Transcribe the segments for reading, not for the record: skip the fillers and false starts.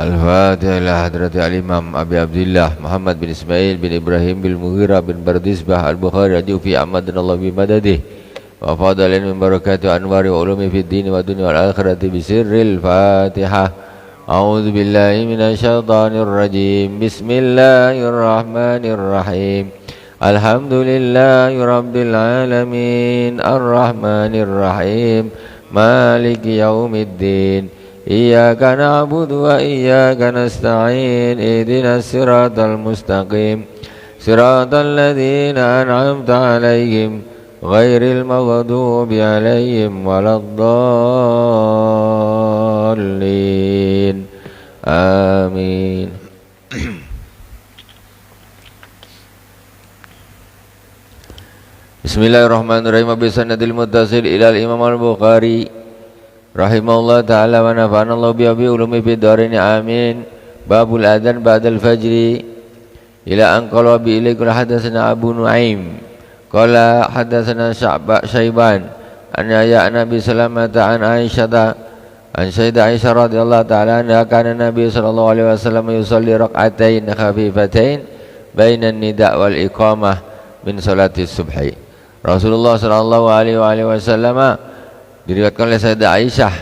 Al-Fatihah ila hadrati al-Imam Abi Abdullah Muhammad bin Ismail bin Ibrahim bin Mughirah bin Bardisbah Al-Bukhari Adufi Ahmadinallah bi madadih wa fadalin min barakati anwari wa ulumi fid dini wa dunia wal akhirati bisirril Fatihah. A'udzu billahi minasy syaithanir rajim. Bismillahirrahmanirrahim. Alhamdulillahi rabbil alamin arrahmanir rahim maliki yaumiddin. Iyyaka na'budu wa iyyaka nasta'in ihdinas siratal mustaqim siratal ladzina an'amta 'alaihim ghairil maghdubi 'alaihim waladdallin. Amin. Bismillahirrahmanirrahim. Bisanadil muttasil ilal Imam Al-Bukhari rahimahullah ta'ala wa nafa'ana Allah bi ulumi fid dharain amin. Babul adzan ba'dal fajri ila an qala bi ilaikul hadatsana Abu Nuaim qala hadatsana Syaiban an ya Nabi sallamata an Aisyah an Sayyidah Aisyah radhiyallahu ta'ala anha kana Nabi sallallahu alaihi wasallam yusalli rak'atain khafifatain bainan nida' wal iqamah min salati subhi. Rasulullah sallallahu alaihi wasallam diriwayatkan oleh Sayyidah Aisyah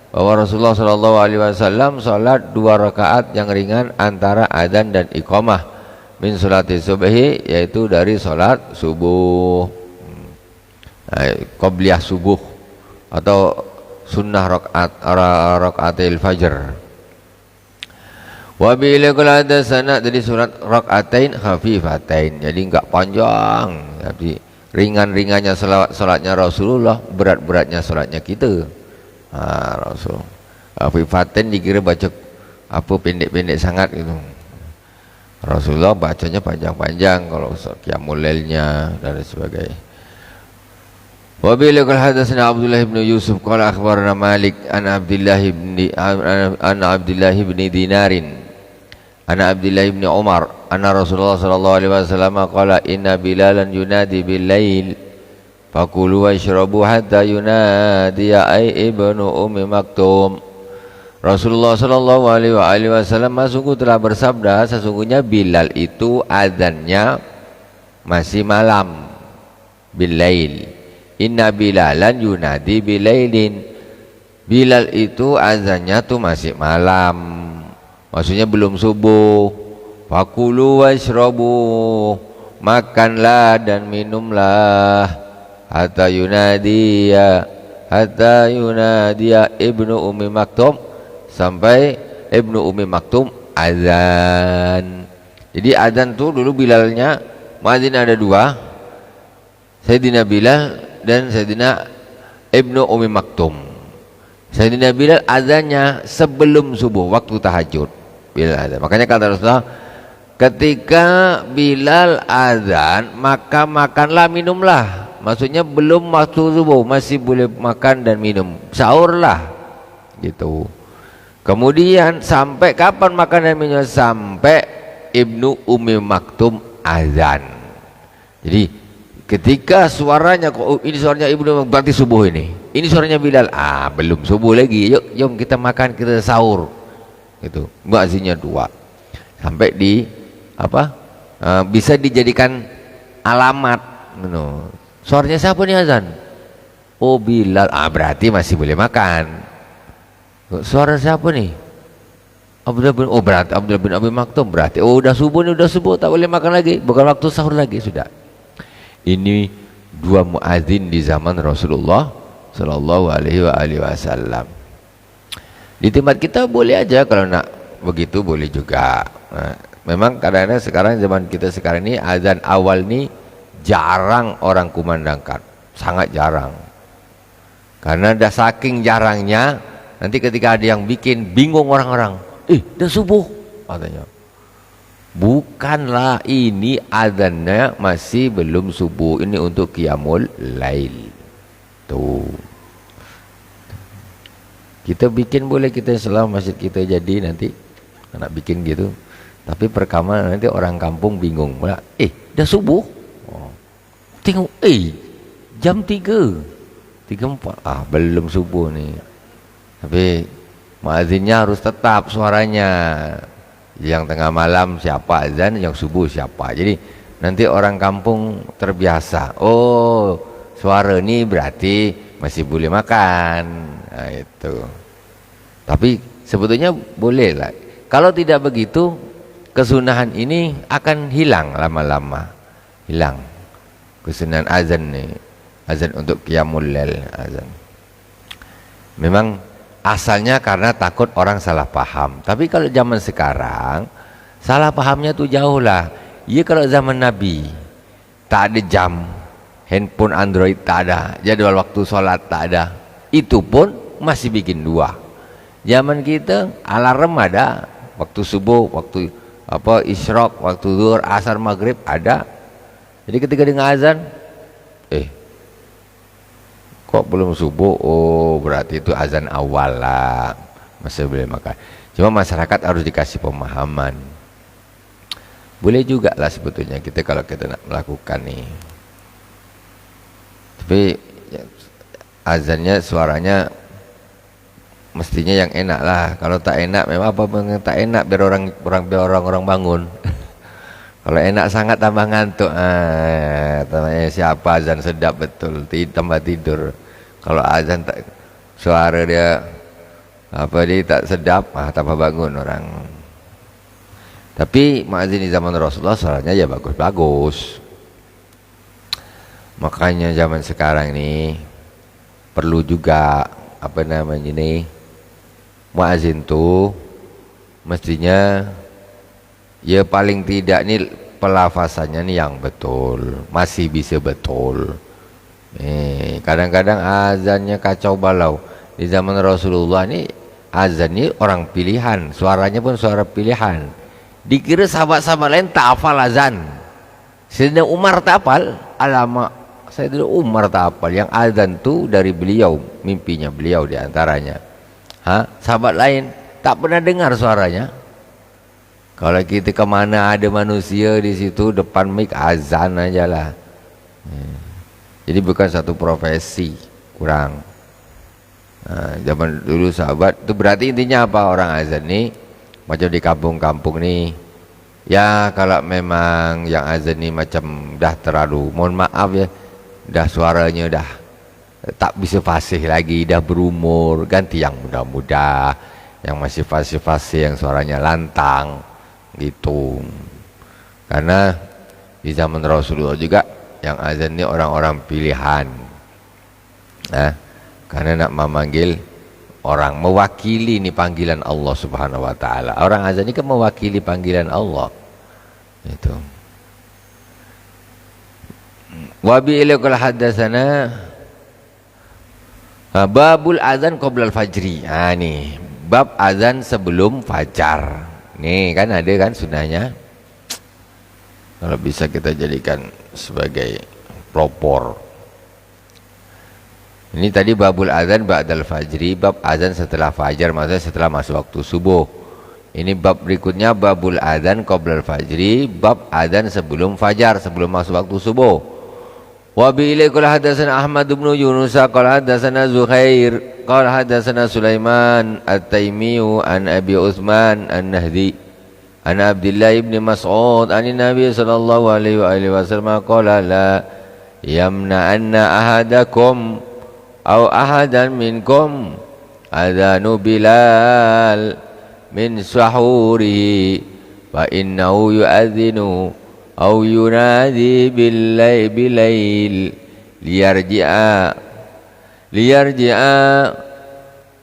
bahwa Rasulullah sallallahu alaihi wasallam salat 2 rakaat yang ringan antara adzan dan iqamah min salati subhi, yaitu dari salat subuh, qabliyah subuh atau sunnah rakaatil fajr. Wa bi ilakul hadatsana, dari surat rakaatain khafifatain, jadi enggak panjang tapi ringan-ringannya salatnya Rasulullah, berat-beratnya salatnya kita. Rasul khafifatain dikira baca apa pendek-pendek sangat gitu. Rasulullah bacanya panjang-panjang kalau qiyamul lailnya dan sebagainya. Wa bi ilakul hadatsana Abdullah bin Yusuf qala akhbarana Malik an Abdullah bin Dinarin ana Abdullah bin Umar anna Rasulullah sallallahu alaihi wasallam qala inna Bilalan yunadi bil lail fakulu washrabu hatta yunadi ay ibnu Ummi Maktum. Rasulullah sallallahu alaihi wasallam sungguh telah bersabda, sesungguhnya Bilal itu azannya masih malam, bil lail. Inna Bilalan yunadi bil lailin, Bilal itu azannya tuh masih malam, maksudnya belum subuh. Fakulu washrabu, makanlah dan minumlah, hatta yunadiya ibnu Ummi Maktum, sampai ibnu Ummi Maktum azan. Jadi azan tuh dulu Bilalnya, muadzin ada 2, Sayyidina Bilal dan Sayyidina ibnu Ummi Maktum. Sayyidina Bilal azannya sebelum subuh, waktu tahajud Bilal azan. Makanya kata Rasulullah, ketika Bilal azan maka makanlah minumlah, maksudnya belum waktu subuh masih boleh makan dan minum, sahurlah gitu. Kemudian sampai kapan makan dan minum? Sampai ibnu Ummi Maktum azan. Jadi ketika suaranya, kok ini suaranya ibnu, berarti subuh ini suaranya Bilal, belum subuh lagi, yuk jom kita makan, kita sahur gitu. Muazzinnya 2 sampai di bisa dijadikan alamat gitu. Suaranya siapa nih azan? Oh Bilal, berarti masih boleh makan. Suara siapa nih? Abdullah bin, berarti Abdullah bin Abi Maktum, berarti udah subuh nih, udah subuh, tak boleh makan lagi, bukan waktu sahur lagi sudah. Ini 2 muadzin di zaman Rasulullah sallallahu alaihi wasallam. Di tempat kita boleh aja kalau nak begitu, boleh juga. Memang kadang-kadang sekarang zaman kita sekarang ini azan awal ini jarang orang kumandangkan, sangat jarang. Karena dah saking jarangnya, nanti ketika ada yang bikin bingung orang-orang, dah subuh katanya. Bukanlah, ini azannya masih belum subuh, ini untuk qiyamul lail. Tuh. Kita bikin boleh, kita selama masjid kita jadi nanti nak bikin gitu. Tapi pertama nanti orang kampung bingung, dah subuh. Tengok, jam 3:04, belum subuh nih. Tapi muadzinnya harus tetap suaranya. Yang tengah malam siapa azan, yang subuh siapa. Jadi nanti orang kampung terbiasa. Oh, suara ini berarti masih boleh makan. Nah, itu. Tapi sebetulnya boleh lah. Kalau tidak begitu, kesunahan ini akan hilang lama-lama. Hilang. Kesunahan azan nih. Azan untuk qiyamul lail, azan. Memang asalnya karena takut orang salah paham. Tapi kalau zaman sekarang, salah pahamnya tuh jauh lah. Ya kalau zaman Nabi, tak ada jam, handphone Android tak ada, jadwal waktu sholat tak ada. Itu pun masih bikin dua. Zaman kita alarm ada, waktu subuh, waktu isyraq, waktu zuhur, asar, maghrib ada. Jadi ketika dengar azan, kok belum subuh? Oh, berarti itu azan awal lah, masih boleh makan. Cuma masyarakat harus dikasih pemahaman. Boleh juga lah sebetulnya kita kalau kita nak melakukan nih. Tapi ya, azannya suaranya mestinya yang enak lah. Kalau tak enak, memang apa yang tak enak biar orang bangun. Kalau enak sangat tambah ngantuk. Tanya siapa azan sedap betul, tambah tidur. Kalau azan tak, suara dia dia tak sedap, tambah bangun orang. Tapi muadzin di zaman Rasulullah suaranya ya bagus-bagus. Makanya zaman sekarang ini perlu juga muadzin tuh mestinya ya paling tidak nih pelafasannya nih yang betul, masih bisa betul. Kadang-kadang azannya kacau balau. Di zaman Rasulullah ini azan ini orang pilihan, suaranya pun suara pilihan. Dikira sahabat-sahabat lain tak hafal azan. Sayyidina Umar tak hafal, alamak. Sayyidina Umar tak hafal. Yang azan tuh dari beliau, mimpinya beliau di antaranya. Sahabat lain tak pernah dengar suaranya. Kalau kita kemana ada manusia di situ depan mic azan aja lah. Jadi bukan satu profesi kurang. Zaman dulu sahabat itu berarti intinya apa orang azan nih macam di kampung-kampung nih. Ya kalau memang yang azan nih macam dah terlalu, mohon maaf ya, dah suaranya dah tak bisa fasih lagi, dah berumur, ganti yang muda-muda, yang masih fasih-fasih, yang suaranya lantang. Gitu. Karena di zaman Rasulullah juga yang azan ini orang-orang pilihan. Karena nak memanggil orang, mewakili ini panggilan Allah Subhanahu wa taala. Orang azan ini kan mewakili panggilan Allah. Itu. Wa bi ilaqal hadatsana babul azan qabla al-fajri. Nih, bab azan sebelum fajar. Nih kan ada kan sunahnya. Kalau bisa kita jadikan sebagai pelopor. Ini tadi babul azan ba'dal fajri, bab azan setelah fajar, maksudnya setelah masuk waktu subuh. Ini bab berikutnya babul azan qoblal fajri, bab azan sebelum fajar, sebelum masuk waktu subuh. Wa bi ilai qala hadatsana Ahmad bin Yunus qala hadatsana Zuhair qala hadatsana Sulaiman At-Taimi an Abi Utsman An-Nahdi an Abdullah ibn Mas'ud an Nabi sallallahu alaihi wasallam qala la yamna'anna ahadakum aw ahadan minkum adanu Bilal min sahurihi fa innahu yu'adzinu aw yunadi bilail liyarji'a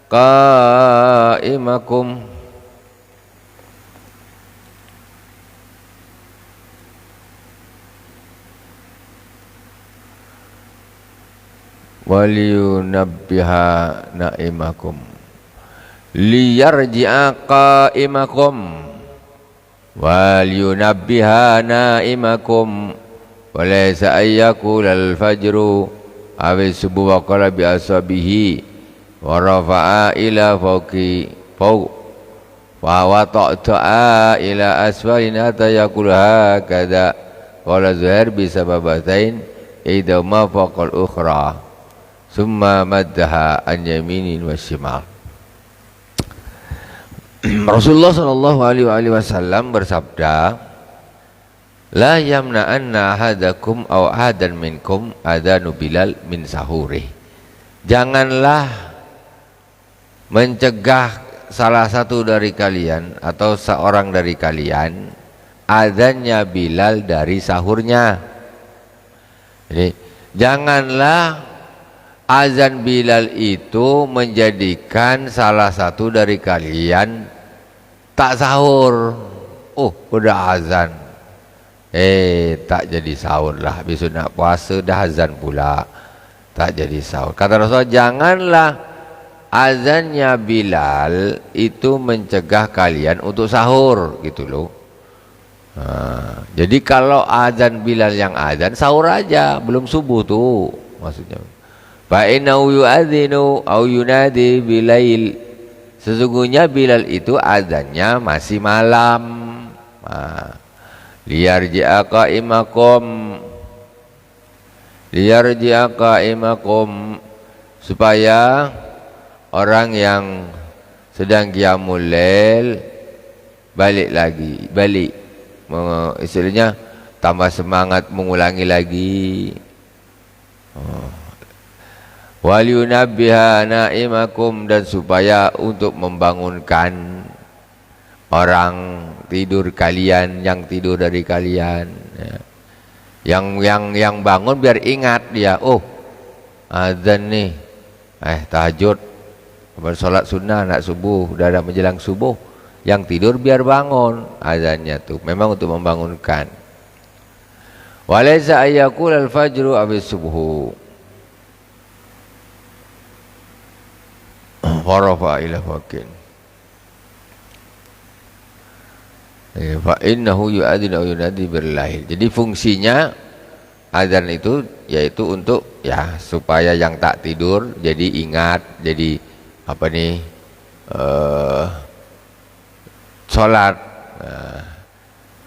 qa'imakum waliyunabbiha na'imakum liyarji'a qa'imakum waliyunabbiha na'imakum walaysa ayyakul al-fajru awis subuh wa qala bi asabihi wa rafa'a ila fawqi wa wata'ta'a ila asfalin hatta yakul hakadha qala Zuhair bisababatain idama faqal ukhra summa maddaha an yaminin wa shimal. Rasulullah Shallallahu Alaihi Wasallam bersabda, la yamna'anna ahadakum aw ahadan minkum adanu Bilal min sahuri. Janganlah mencegah salah satu dari kalian atau seorang dari kalian adzannya Bilal dari sahurnya. Jadi janganlah azan Bilal itu menjadikan salah satu dari kalian tak sahur. Oh, udah azan, tak jadi sahur lah. Besok nak puasa dah azan pula, tak jadi sahur. Kata Rasulullah, janganlah azannya Bilal itu mencegah kalian untuk sahur, gitu loh. Jadi kalau azan Bilal yang azan, sahur aja, belum subuh tuh maksudnya. Fa innahu yu'adzinu aw yunadi bilail. Sesungguhnya Bilal itu azannya masih malam. Liyarji'a qa'imakum, supaya orang yang sedang qiyamul lail balik istilahnya tambah semangat mengulangi lagi. Wal yunabbiha na'imakum, dan supaya untuk membangunkan orang tidur kalian, yang tidur dari kalian, yang bangun biar ingat dia, oh azan nih, tahajud, bersolat sunnah nak subuh, udah ada menjelang subuh. Yang tidur biar bangun, azannya tuh memang untuk membangunkan. Walaysa ayyakul al-fajru abis subuhu. Farafa ila fakin. Fa innahu yu'adzinu aw yunadi bil-lail. Jadi fungsinya azan itu yaitu untuk ya supaya yang tak tidur jadi ingat, jadi apa nih? Sholat,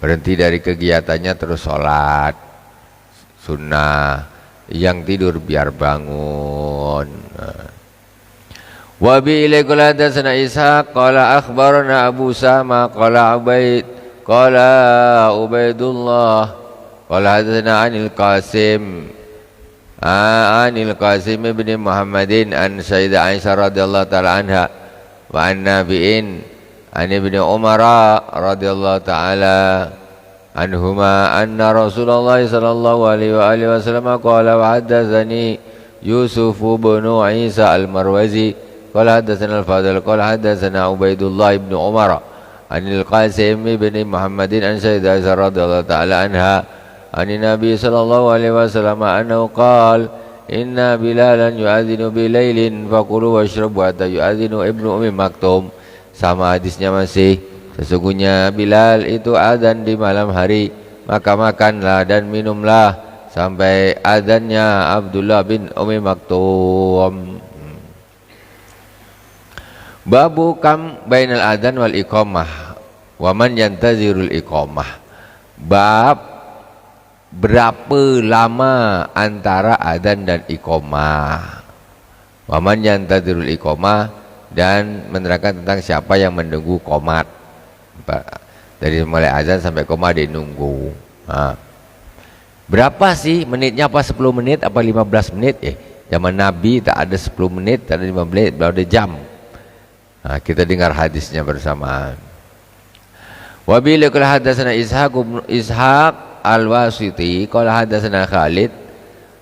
berhenti dari kegiatannya terus sholat sunnah, yang tidur biar bangun. Wa bi ilaikul hadatsana Ishaq qala akhbarana Abu Sama qala Ubaidullah qala hadatsana Anil Qasim ibn Muhammadin an Sayyidah Aisyah radhiyallahu ta'ala anha wa an Nabi'in an Ibnu Umar radhiyallahu ta'ala anhuma anna Rasulullah sallallahu alaihi wasallam qala wa haddatsani Yusuf bin Isa al-Marwazi qala haddatsana al-Fadl qala haddatsana Ubaidullah ibn Umar anil Qasim ibn Muhammadin an Sayyidah Aisyah radhiyallahu ta'ala anha an Nabi sallallahu alaihi wasallam annahu qala inna Bilalan yu'adzinu bilailin faqulu washrabu hatta yu'adzinu Ibnu Ummi Maktum. Sama hadisnya masih, sesungguhnya Bilal itu adzan di malam hari, maka makanlah dan minumlah sampai adzannya Abdullah bin Ummi Maktum. Babu kam bainal adzan wal iqamah wa man yantazirul iqamah. Bab berapa lama antara adzan dan iqamah. Wa man yantazirul iqamah, dan menerangkan tentang siapa yang menunggu qomat. Dari mulai azan sampai qomat dia nunggu. Berapa sih menitnya? Apa 10 menit apa 15 menit? Zaman Nabi tak ada 10 menit, tak ada 5 menit, belum ada jam. Kita dengar hadisnya bersamaan. Wa bilikul hadatsana Ishaq al-Wasiti qala hadatsana Khalid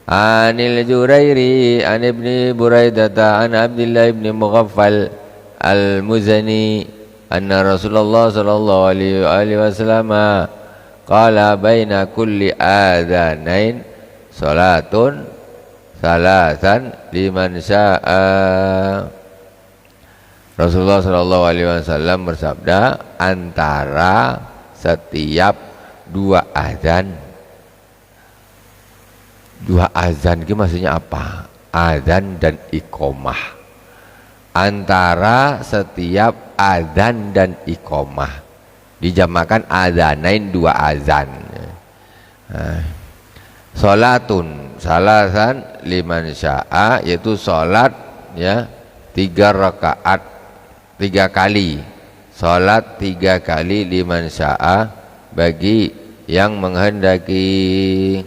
Anil Jurairi an Ibni Buraidata an Abdullah ibn Mughaffal al-Muzani anna Rasulullah sallallahu alaihi wasallam qala baina kulli adzanain salatun salasan liman syaa. Rasulullah sallallahu alaihi wasallam bersabda, antara setiap dua azan itu maksudnya apa? Azan dan iqamah. Antara setiap azan dan iqamah dijamakan adzanain, dua azan. Salatun salasan liman syaa, yaitu salat ya 3 rakaat 3 kali Salat 3 kali liman sya'a bagi yang menghendaki.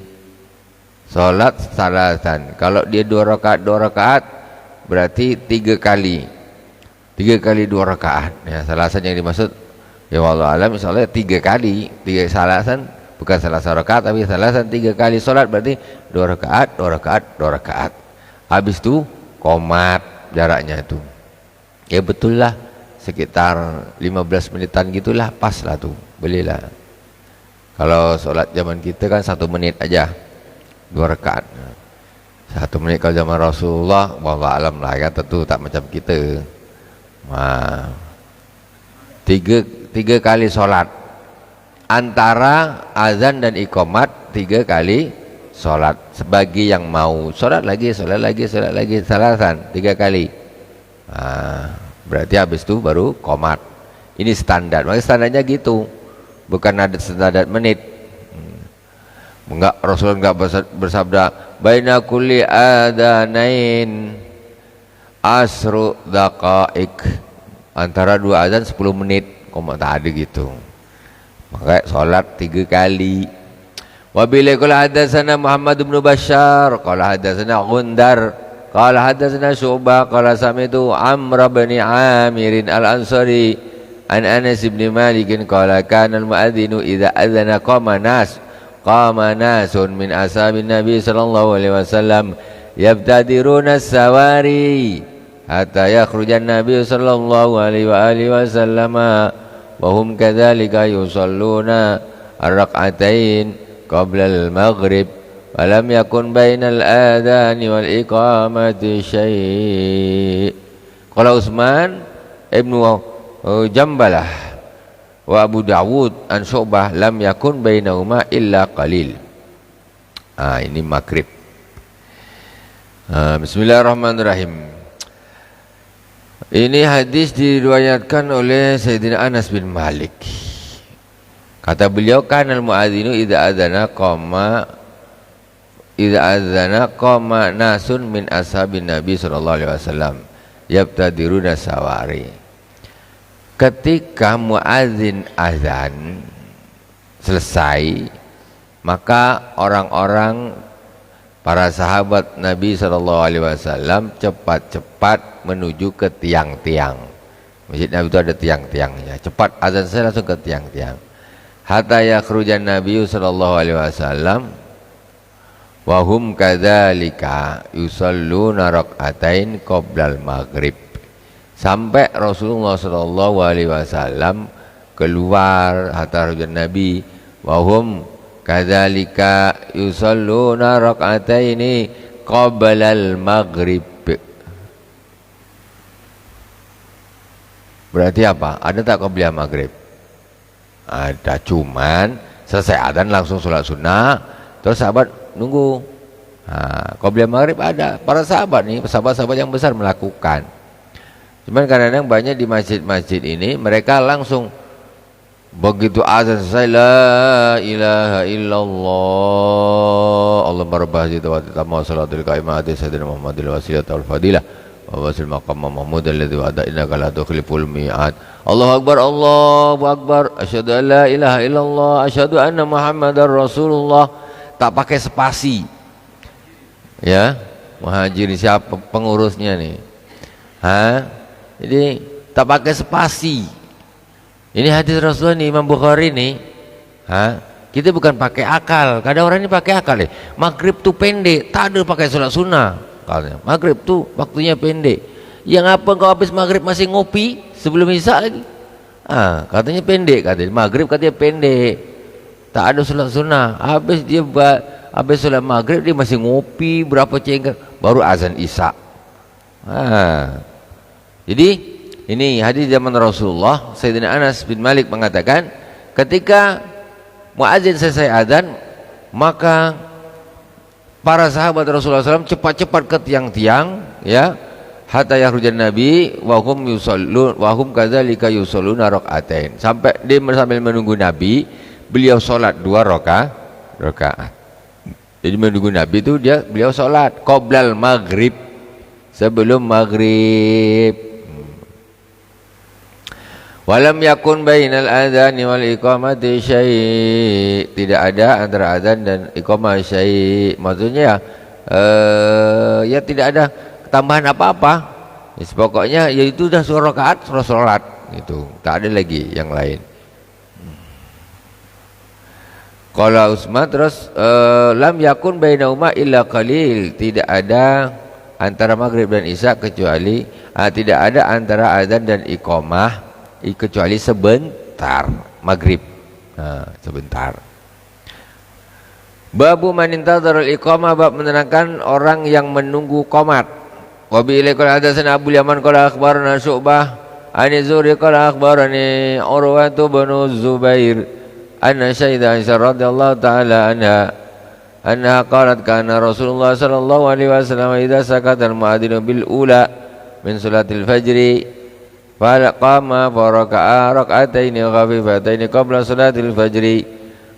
Salat salasan. Kalau dia 2 rakaat berarti 3 kali. 3 kali 2 rakaat. Ya, salasan yang dimaksud ya wallahu alam insyaallah 3 kali. 3 salasan bukan salasan rakaat tapi salasan 3 kali salat berarti 2 rakaat, 2 rakaat, 2 rakaat. Habis itu qomat jaraknya itu. Ya betul lah. Sekitar 15 menitan gitulah, pas lah tuh, belilah. Kalau sholat zaman kita kan 1 menit aja 2 rakaat. 1 menit kalau zaman Rasulullah wallahu alam lah ya, tentu tak macam kita. Nah, 3 kali sholat antara azan dan iqamat, 3 kali sholat. Sebagi yang mau sholat lagi salasan 3 kali. Nah, berarti habis itu baru qomat. Ini standar. Makanya standarnya gitu. Bukan ada standar menit. Enggak, Rasulullah enggak bersabda baina kulli adanain asru daqaik. Antara 2 azan 10 menit. Qomat tak ada gitu. Makanya salat 3 kali. Wa bila qala hadatsana Muhammad bin Bashar qala hadatsana Gundar qala hadatsana Syu'bah qala sami'tu Amr bin Amir al-Ansari an Anas bin Malik qala kana al-mu'adzinu idza adzana qama nasun min ashabin Nabi sallallahu alaihi wasallam yabtadiruna as-sawari hatta yakhruja an-nabi sallallahu alaihi wa alihi wasallam wa hum kadzalika yusalluna ar-rak'atain qabla al-maghrib walam yakun bainal adhan wal iqamati syai'. Qala Utsman ibnu Jambalah wa Abu Dawud an Syu'bah lam yakun bainahuma illa qalil. Ini maghrib. Bismillahirrahmanirrahim. Ini hadis diriwayatkan oleh Sayyidina Anas bin Malik. Kata beliau, kanal muadzinu idza adzana qama nasun min ashabin Nabi sallallahu alaihi wasallam yabtadiruna sawari. Ketika muadzin azan selesai, maka orang-orang para sahabat Nabi sallallahu alaihi wasallam cepat-cepat menuju ke tiang-tiang. Masjid Nabi itu ada tiang-tiangnya. Cepat azan selesai langsung ke tiang-tiang. Hatta yakhrujan Nabi sallallahu alaihi wasallam wa hum kadzalika yusalluna rak'atain qoblal maghrib. Sampai Rasulullah sallallahu alaihi wasallam keluar hatta yakhrujan Nabi wa hum kadzalika yusalluna rak'ataini qoblal maghrib. Berarti apa? Ada tak qobliyah maghrib? Ada, cuman selesai adzan langsung sholat sunnah, terus sahabat nunggu. Qobliyah maghrib ada. Para sahabat nih, sahabat-sahabat yang besar melakukan. Cuman kadang-kadang banyak di masjid-masjid ini mereka langsung begitu azan selesai, la ilaha illallah Allahumma rabbah hadhihi wa tatamma salatul qaimati sayyidina Muhammadil wasilata wal fadilah wa wasil maqam Mahmud alladhi wa'ada innaka la tukhliful mi'ad. Allahu akbar, Allahu akbar, asyhadu an la ilaha illallah, asyhadu anna Muhammadar Rasulullah. Tak pakai spasi. Ya, muhajir siapa pengurusnya nih? Jadi tak pakai spasi. Ini hadis Rasulullah nih, Imam Bukhari nih. Kita bukan pakai akal. Kadang orang ini pakai akal nih. Maghrib tuh pendek, tak ada pakai sholat sunnah. Katanya, maghrib tuh waktunya pendek. Yang apa kau habis maghrib masih ngopi sebelum isya lagi? Katanya pendek, katanya maghrib katanya pendek. Tak ada sholat sunnah. Habis sholat maghrib dia masih ngopi berapa cengkir, baru azan isya. Jadi ini hadis zaman Rasulullah. Sayyidina Anas bin Malik mengatakan, ketika muadzin selesai azan, maka para sahabat Rasulullah SAW cepat-cepat ke tiang-tiang, ya, hatta yakhrujan Nabi wa hum yusallun wa hum kadzalika yusalluna rak'atain. Sampai dia sambil menunggu Nabi, beliau salat 2 rakaat. Jadi menunggu Nabi itu beliau salat qoblal maghrib, sebelum maghrib. Walam yakun bainal adzani wal iqamati syai'. Tidak ada antara adzan dan iqamah syai'. Maksudnya ya tidak ada tambahan apa-apa. Ya, pokoknya ya itu dah surah rakaat, surah salat gitu. Tak ada lagi yang lain. Qala Utsman terus lam yakun bainahuma illa qalil. Tidak ada antara maghrib dan isya kecuali tidak ada antara adzan dan iqamah kecuali sebentar maghrib, sebentar. Babu man intadzara al-iqamah, bab menerangkan orang yang menunggu qomat. Wa bi ilaikal hadatsana Abu Yaman qala akhbarana Syu'bah an Zuhri qala akhbarani Urwah bin Zubair anna Sayyidah Aisyah radhiyallahu taala anha qalat kana Rasulullah sallallahu alaihi wasallam idza sakata al-mu'adzinu bil ula min salatil fajri faqama faraka'a rak'ataini khafifataini qabla salatil fajri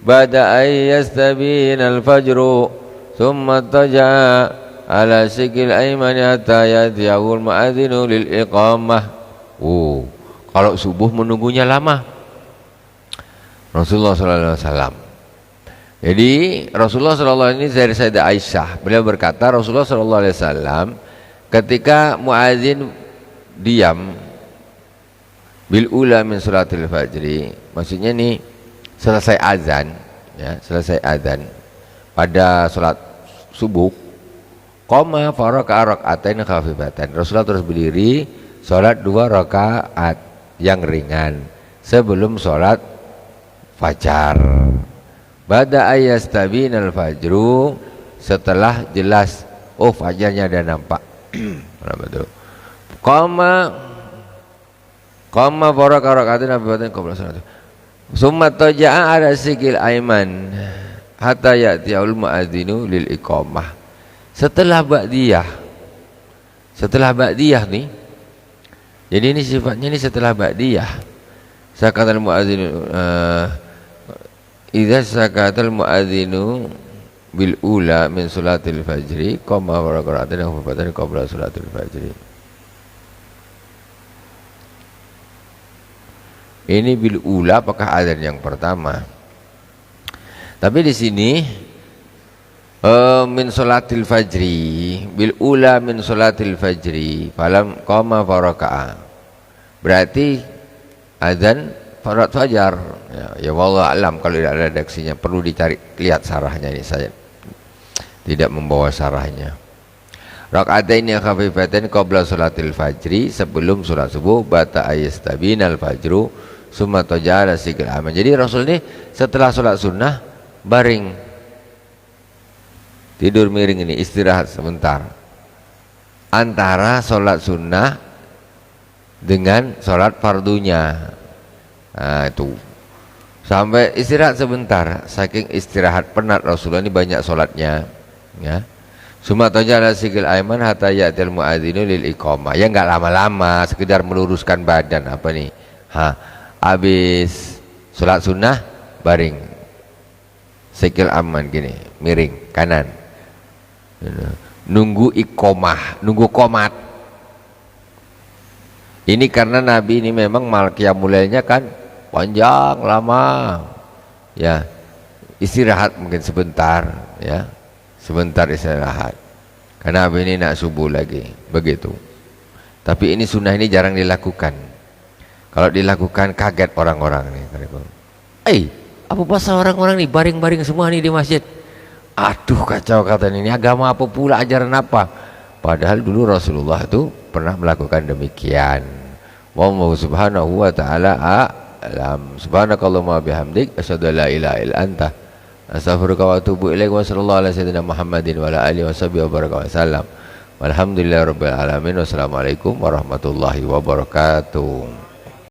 ba'da ay yastabina al-fajru thumma taja'a ala sikil aymani hatta yatiyahul mu'adzinu lil iqamah. Kalau subuh menunggunya lama Rasulullah sallallahu alaihi wasallam. Jadi Rasulullah sallallahu alaihi wasallam ini dari Sayyidah Aisyah, beliau berkata Rasulullah sallallahu alaihi wasallam ketika muadzin diam bil ula min salatil fajri, maksudnya nih selesai azan, ya, selesai azan pada salat subuh, qama faraka rak'atain khafifatan, Rasulullah terus berdiri salat 2 rakaat yang ringan sebelum salat fajar. Bada ayastabinal fajru, setelah jelas fajarnya ada nampak. Betul. Qama faraka rak'atain khafifatan qabla salat. Summa taja'a ala sikil aiman hatta ya'tiyul mu'adzinu lil iqamah. Setelah ba'diyah nih. Jadi ini sifatnya ini setelah ba'diyah. Sakatal mu'adzinu idza sakatal mu'adzinu bil ula min salatil fajri qama faraka rak'atain khafifatan qabla salatil fajri. Ini bil ula apakah adzan yang pertama? Tapi di sini min salatil fajri, bil ula min salatil fajri falam qama faraka'a. Berarti adzan farat fajar. Ya wallahu alam, kalau tidak ada redaksinya perlu dicari, lihat sarahnya ini, saya tidak membawa sarahnya. Rak'ataini khafifatain qabla salatil fajri, sebelum salat subuh, bata ayastabinal fajru summa tajala sikil aman. Jadi Rasul ini setelah sholat sunnah baring, tidur miring, ini istirahat sebentar antara sholat sunnah dengan sholat fardunya. Nah itu sampai istirahat sebentar, saking istirahat penat Rasulullah ini banyak sholatnya, ya. Summa tajala sikil aiman hatta ya'til mu'adzinu lil iqamah. Ya enggak lama-lama, sekedar meluruskan badan apa nih. Habis sholat sunnah baring, sikil aman gini, miring kanan, nunggu iqamah, nunggu qomat. Ini karena Nabi ini memang qiyamulailnya kan panjang lama, ya, istirahat mungkin sebentar, ya, sebentar istirahat karena Nabi ini nak subuh lagi begitu. Tapi ini sunnah ini jarang dilakukan. Kalau dilakukan kaget orang-orang nih. Apa pasal orang-orang nih baring-baring semua nih di masjid? Aduh kacau kata ini agama apa pula, ajaran apa? Padahal dulu Rasulullah itu pernah melakukan demikian. Wallahu subhanahu wa ta'ala a'lam. Subhanakallahumma bihamdik asyhadu an la ilaha illa anta astaghfiruka wa atubu ilaik. Wa sallallahu ala sayyidina Muhammadin wa ala alihi washabihi wa baraka wasallam. Walhamdulillahirabbil alamin. Wassalamualaikum warahmatullahi wabarakatuh.